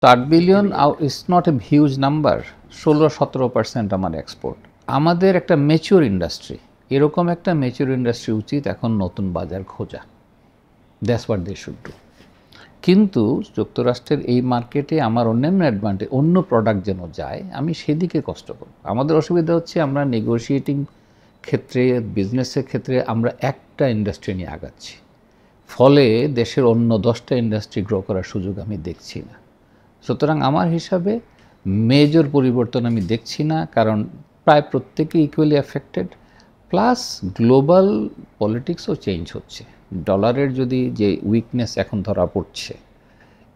8 billion is not a huge number. 16-17% আমার export. আমাদের একটা ম্যাচিউর ইন্ডাস্ট্রি, এরকম একটা ম্যাচিউর ইন্ডাস্ট্রি উচিত এখন নতুন বাজার খোঁজা। That's what they should do. কিন্তু যুক্তরাষ্ট্রের এই মার্কেটে আমার অন্যান্য অ্যাডভান্টেজ, অন্য প্রোডাক্ট যেন যায়, আমি সেদিকে কষ্ট করব। আমাদের অসুবিধা হচ্ছে আমরা নেগোশিয়েটিং ক্ষেত্রে, বিজনেসের ক্ষেত্রে আমরা একটা ইন্ডাস্ট্রি নিয়ে আগাচ্ছি, ফলে দেশের অন্য 10টা ইন্ডাস্ট্রি গ্রো করার সুযোগ আমি দেখছি না। সুতরাং আমার হিসাবে মেজর পরিবর্তন আমি দেখছি না, কারণ প্রায় প্রত্যেকে ইকুয়ালি অ্যাফেক্টেড। প্লাস গ্লোবাল পলিটিক্সও চেঞ্জ হচ্ছে। ডলারের যদি যে উইকনেস এখন ধরা পড়ছে,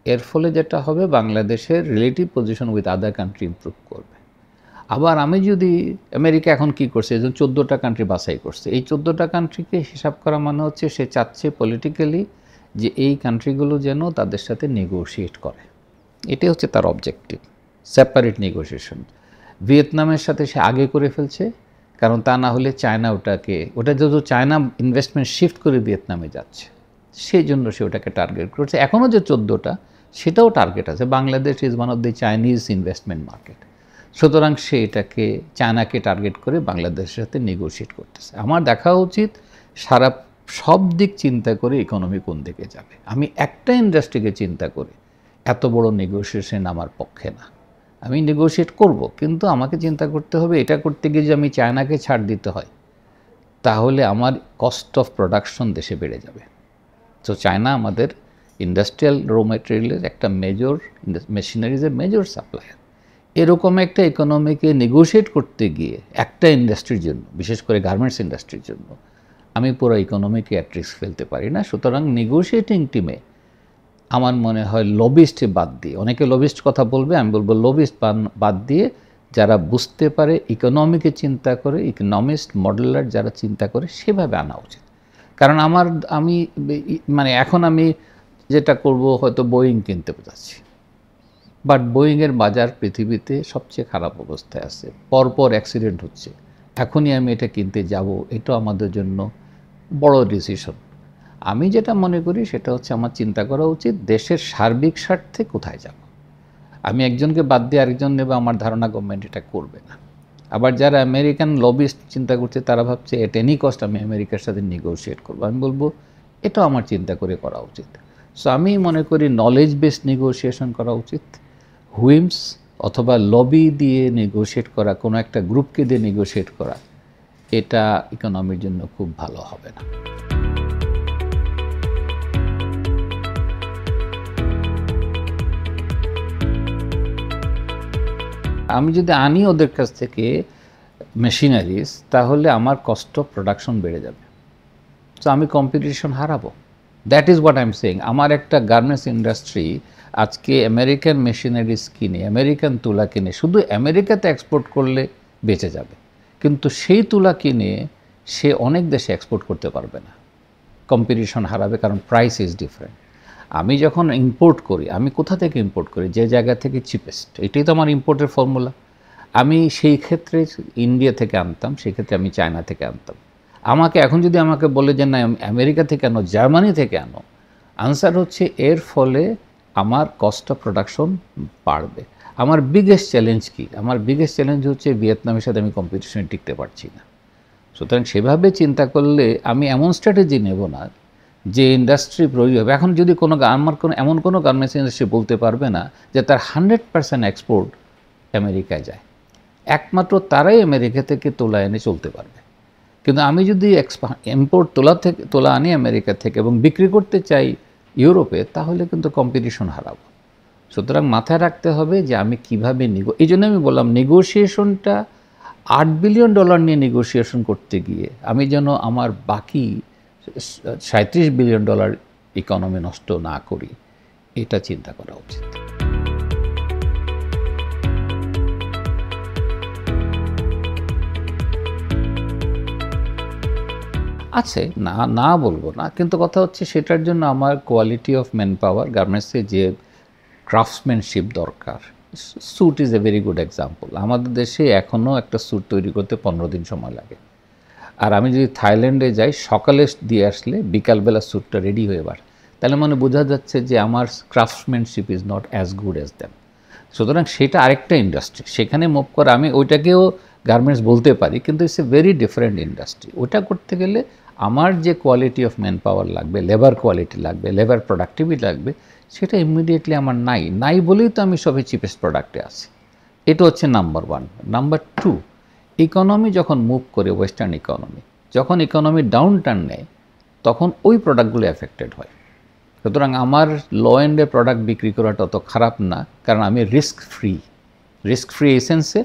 এর ফলে যেটা হবে বাংলাদেশের relative position with other country improve করবে। আবার আমি যদি আমেরিকা এখন কি করছে, এই 14টা কান্ট্রি বাছাই করছে, এই 14টা কান্ট্রিকে হিসাব করা মানে হচ্ছে সে চাচ্ছে পলিটিক্যালি যে এই কান্ট্রিগুলো যেন তাদের সাথে নেগোশিয়েট করে। এটাই হচ্ছে তার অবজেক্টিভ, সেপারেট নেগোসিয়েশন। ভিয়েতনামের সাথে সে আগে করে ফেলছে, কারণ তা না হলে চায়না ওটা যত চায়না ইনভেস্টমেন্ট শিফট করে ভিয়েতনামে যাচ্ছে, সেই জন্য সে ওটাকে টার্গেট করছে। এখনও যে 14টা, সেটাও টার্গেট আছে। Bangladesh is one of the Chinese investment market. সুতরাং সে এটাকে চায়নাকে টার্গেট করে বাংলাদেশের সাথে নেগোশিয়েট করতেছে। আমার দেখা উচিত সব দিক চিন্তা করে ইকোনমি কোন দিকে যাবে। আমি একটা ইন্ডাস্ট্রিকে চিন্তা করে এত বড় নেগোসিয়েশন আমার পক্ষে না। আমি নেগোশিয়েট করব, কিন্তু আমাকে চিন্তা করতে হবে এটা করতে গিয়ে যে আমি চায়নাকে ছাড় দিতে হয়, তাহলে আমার কস্ট অফ প্রোডাকশন দেশে বেড়ে যাবে। তো চায়না আমাদের ইন্ডাস্ট্রিয়াল র ম্যাটেরিয়ালের একটা মেজর, মেশিনারিজের মেজর সাপ্লায়ার। এরকম একটা ইকোনমিকে নেগোশিয়েট করতে গিয়ে একটা ইন্ডাস্ট্রির জন্য, বিশেষ করে গার্মেন্টস ইন্ডাস্ট্রির জন্য, আমি পুরো ইকোনমিকে অ্যাট রিস্ক ফেলতে পারি না। সুতরাং নেগোশিয়েটিং টিমে আমার মনে হয় লবিস্ট বাদ দিয়ে, অনেকে লবিস্ট কথা বলবে, আমি বলবো লবিস্ট বাদ দিয়ে যারা বুঝতে পারে, ইকোনমিকে চিন্তা করে, ইকোনমিস্ট মডেলার যারা চিন্তা করে, সেভাবে আনা উচিত। কারণ এখন আমি যেটা করব, হয়তো বোয়িং কিনতে যাচ্ছি, বাট বোয়িংয়ের বাজার পৃথিবীতে সবচেয়ে খারাপ অবস্থায় আছে, পরপর অ্যাক্সিডেন্ট হচ্ছে। এখনই আমি এটা কিনতে যাব, এটাও আমাদের জন্য বড় ডিসিশন। আমি যেটা মনে করি সেটা হচ্ছে আমার চিন্তা করা উচিত দেশের সার্বিক স্বার্থে কোথায় যাব। আমি একজনকে বাদ দিয়ে আরেকজন নেবে, আমার ধারণা গভর্নমেন্ট এটা করবে না। আবার যারা আমেরিকান লবিস্ট চিন্তা করছে, তারা ভাবছে এট এনি কস্ট আমি আমেরিকার সাথে নেগোশিয়েট করবো। আমি বলবো এটাও আমার চিন্তা করে করা উচিত। সো আমি মনে করি নলেজ বেসড নেগোশিয়েশন করা উচিত। হুইমস অথবা লবি দিয়ে নেগোশিয়েট করা, কোনো একটা গ্রুপকে দিয়ে নেগোশিয়েট করা, এটা ইকোনমির জন্য খুব ভালো হবে না। আমি যদি আনি ওদের কাছ থেকে মেশিনারিজ, তাহলে আমার কস্ট অফ প্রোডাকশন বেড়ে যাবে। সো আমি কম্পিটিশন হারাবো। That is what I am saying. আমার একটা গার্মেন্টস ইন্ডাস্ট্রি আজকে আমেরিকান মেশিনারিজ কিনে, আমেরিকান তুলা কিনে শুধু আমেরিকাতে এক্সপোর্ট করলে বেঁচে যাবে, কিন্তু সেই তুলা কিনে সে অনেক দেশে এক্সপোর্ট করতে পারবে না, কম্পিটিশন হারাবে, কারণ প্রাইস ইজ ডিফারেন্ট। আমি যখন ইম্পোর্ট করি, আমি কোথা থেকে ইম্পোর্ট করি? যে জায়গা থেকে চিপেস্ট। এটাই তো আমার ইম্পোর্টের ফর্মুলা। আমি সেই ক্ষেত্রে ইন্ডিয়া থেকে আনতাম, সেই ক্ষেত্রে আমি চায়না থেকে আনতাম। এখন যদি আমাকে বলে যে না আমেরিকা থেকে আনো, জার্মানি থেকে আনো, আনসার হচ্ছে এর ফলে আমার কস্ট অফ প্রোডাকশন বাড়বে। আমার বিগেস্ট চ্যালেঞ্জ কি? আমার বিগেস্ট চ্যালেঞ্জ হচ্ছে ভিয়েতনামের সাথে আমি কম্পিটিশনে টিকতে পারছি না। সুতরাং সেভাবে চিন্তা করলে আমি এমন স্ট্র্যাটেজি নেব না যে ইন্ডাস্ট্রি প্রয়োজন হবে। এখন যদি এমন কোনো গার্মেন্টস ইন্ডাস্ট্রি বলতে পারবে না যে তার 100% এক্সপোর্ট আমেরিকায় যায়, একমাত্র তারাই আমেরিকা থেকে তোলা এনে চলতে পারবে। কিন্তু আমি যদি ইম্পোর্ট তোলা আনি আমেরিকা থেকে এবং বিক্রি করতে চাই ইউরোপে, তাহলে কিন্তু কম্পিটিশন হারাবো। সুতরাং মাথায় রাখতে হবে যে আমি কীভাবে এই জন্য আমি বললাম নেগোশিয়েশনটা $8 বিলিয়ন নিয়ে নেগোশিয়েশন করতে গিয়ে আমি যেন আমার বাকি $37 বিলিয়ন ইকোনমি নষ্ট না করি, এটা চিন্তা করা উচিত। আছে, না বলবো না, কিন্তু কথা হচ্ছে সেটার জন্য আমার কোয়ালিটি অফ ম্যান পাওয়ার, গার্মেন্টসে যে ক্রাফটসম্যানশিপ দরকার। Suit is a very good example. আমাদের দেশে এখনও একটা স্যুট তৈরি করতে 15 দিন সময় লাগে। আর আমি যদি থাইল্যান্ডে যাই, সকালে দিয়ে আসলে বিকালবেলা স্যুটটা রেডি হয়ে বার। তাহলে মানে বোঝা যাচ্ছে যে আমার craftsmanship is not as good as them. সুতরাং সেটা আরেকটা ইন্ডাস্ট্রি, সেখানে মুভ করা, আমি ওইটাকেও গার্মেন্টস বলতে পারি, কিন্তু it's a very different industry. ওটা করতে গেলে আমার যে কোয়ালিটি অফ ম্যান পাওয়ার লাগবে, লেবার কোয়ালিটি লাগবে, লেবার প্রোডাক্টিভিটি লাগবে, সেটা ইমিডিয়েটলি আমার নাই বলেই তো আমি সবই চিপেস্ট প্রোডাক্টে আছি। এটা হচ্ছে number one. Number two, economy যখন মুভ করে, ওয়েস্টার্ন ইকোনমি যখন ইকোনমি ডাউন টার্ন নেয়, তখন ওই প্রোডাক্টগুলো এফেক্টেড হয়। সুতরাং আমার লো এন্ডে প্রোডাক্ট বিক্রি করাটা অত খারাপ না, কারণ আমি রিস্ক ফ্রি এই সেন্সে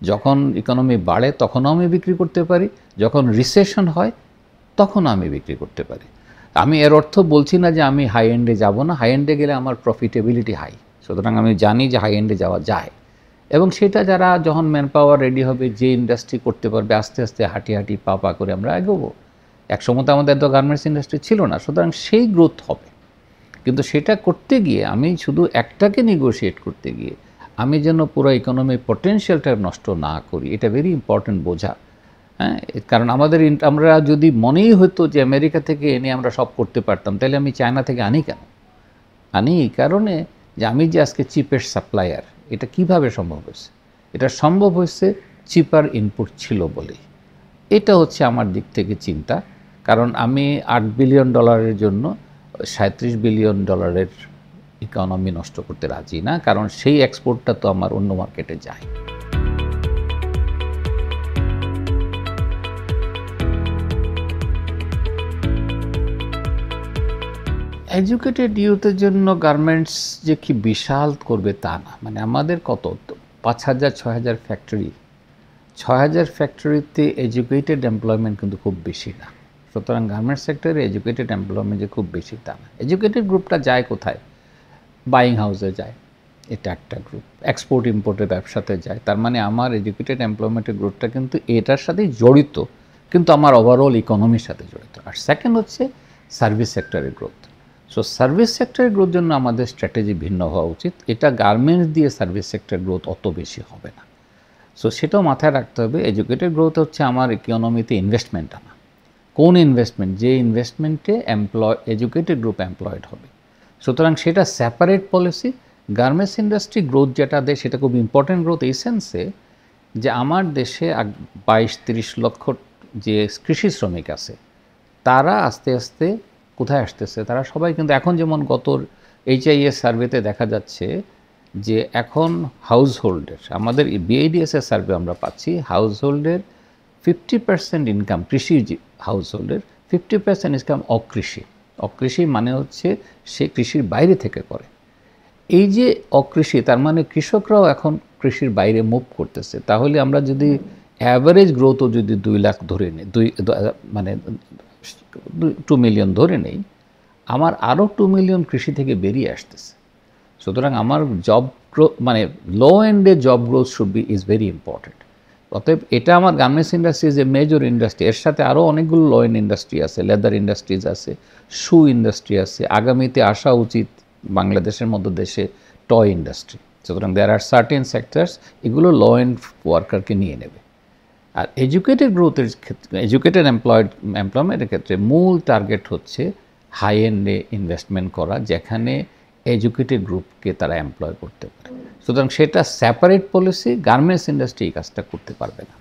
যখন ইকোনমি বাড়ে তখনও আমি বিক্রি করতে পারি, যখন রিসেশন হয় তখনও আমি বিক্রি করতে পারি। আমি এর অর্থ বলছি না যে আমি হাই এন্ডে যাব না, হাই এন্ডে গেলে আমার প্রফিটেবিলিটি হাই, সুতরাং আমি জানি যে হাই এন্ডে যাওয়া যায়, এবং সেটা যারা যখন ম্যান পাওয়ার রেডি হবে, যে ইন্ডাস্ট্রি করতে পারবে, আস্তে আস্তে হাঁটি পা করে আমরা এগোবো। একসময় তো আমাদের তো গার্মেন্টস ইন্ডাস্ট্রি ছিল না, সুতরাং সেই গ্রোথ হবে। কিন্তু সেটা করতে গিয়ে আমি শুধু একটাকে নেগোশিয়েট করতে গিয়ে আমি যেন পুরো ইকোনমির পটেনশিয়ালটা নষ্ট না করি, এটা ভেরি ইম্পর্টেন্ট বোঝা। হ্যাঁ, কারণ আমরা যদি মনেই হতো যে আমেরিকা থেকে এনে আমরা সব করতে পারতাম, তাহলে আমি চায়না থেকে আনি কেন? আনি এই কারণে যে আমি যে আজকে চিপেস্ট সাপ্লায়ার, এটা কিভাবে সম্ভব হয়েছে? এটা সম্ভব হয়েছে চিপার ইনপুট ছিল বলেই। এটা হচ্ছে আমার দিক থেকে চিন্তা, কারণ আমি $8 বিলিয়ন জন্য $37 বিলিয়ন ইকোনমি নষ্ট করতে রাজি না, কারণ সেই এক্সপোর্টটা তো আমার অন্য মার্কেটে যায়। এডুকেটেড ইউথের জন্য গার্মেন্টস যে কি বিশাল করবে তা না, মানে আমাদের কত 5,000-6,000 ফ্যাক্টরি, 6,000 ফ্যাক্টরিতে এডুকেটেড এমপ্লয়মেন্ট কিন্তু খুব বেশি না। সুতরাং গার্মেন্টস সেক্টরে এডুকেটেড এমপ্লয়মেন্ট যে খুব বেশি তা না। এডুকেটেড গ্রুপটা যায় কোথায়? বাইং হাউসে যায়, এটা একটা গ্রুপ। এক্সপোর্ট ইম্পোর্টের ব্যবসাতে যায়। তার মানে আমার এডুকেটেড এমপ্লয়মেন্টের গ্রুপটা কিন্তু এটার সাথেই জড়িত, কিন্তু আমার ওভারঅল ইকোনমির সাথে জড়িত। আর সেকেন্ড হচ্ছে সার্ভিস সেক্টরের গ্রোথ। সো সার্ভিস সেক্টরের গ্রোথ জন্য আমাদের স্ট্র্যাটেজি ভিন্ন হওয়া উচিত। এটা গার্মেন্টস দিয়ে সার্ভিস সেক্টর গ্রোথ অত বেশি হবে না। সো সেটাও মাথায় রাখতে হবে। এডুকেটেড গ্রোথ হচ্ছে আমার ইকোনমিতে ইনভেস্টমেন্ট আনা। কোন ইনভেস্টমেন্ট? যে ইনভেস্টমেন্টে এডুকেটেড গ্রুপ এমপ্লয়েড হবে। সুতরাং সেটা separate policy. Garments industry growth যেটা দেয় সেটা খুব ইম্পর্টেন্ট গ্রোথ এই সেন্সে যে আমার দেশে 22-30 লক্ষ যে কৃষি শ্রমিক আছে, তারা আস্তে আস্তে কোথায় আসতেছে? তারা সবাই কিন্তু এখন, যেমন গত HIS সার্ভেতে দেখা যাচ্ছে যে এখন হাউসহোল্ডের, আমাদের BIDS-এর সার্ভে আমরা পাচ্ছি, হাউসহোল্ডের 50% ইনকাম, কৃষি হাউসহোল্ডের 50% ইনকাম অকৃষি। অকৃষি মানে হচ্ছে সে কৃষির বাইরে থেকে করে। এই যে অকৃষি, তার মানে কৃষকরাও এখন কৃষির বাইরে মুভ করতেছে। তাহলে আমরা যদি অ্যাভারেজ গ্রোথও যদি 2 লাখ ধরে নিই, মানে 2 মিলিয়ন ধরে নেই, আমার আরও 2 মিলিয়ন কৃষি থেকে বেরিয়ে আসতেছে। সুতরাং আমার জব গ্রোথ, মানে লো এন্ডে job growth is very important. অতএব এটা আমার garments industry is a major industry. এর সাথে আরও অনেকগুলো লো এন্ড ইন্ডাস্ট্রি আছে, লেদার ইন্ডাস্ট্রিজ আছে, শু ইন্ডাস্ট্রি আছে। আগামীতে আসা উচিত বাংলাদেশের মতো দেশে টয় ইন্ডাস্ট্রি। সুতরাং দেয়ার আর সার্টেন সেক্টরস, এগুলো লো এন্ড ওয়ার্কারকে নিয়ে নেবে। আর এডুকেটেড গ্রোথের ক্ষেত্রে, এডুকেটেড এমপ্লয়মেন্টের ক্ষেত্রে মূল টার্গেট হচ্ছে হাই এন্ডে ইনভেস্টমেন্ট করা, যেখানে এডুকেটেড গ্রুপকে তারা এমপ্লয় করতে পারে। সুতরাং সেটা সেপারেট পলিসি, গার্মেন্টস ইন্ডাস্ট্রি এই কাজটা করতে পারবে না।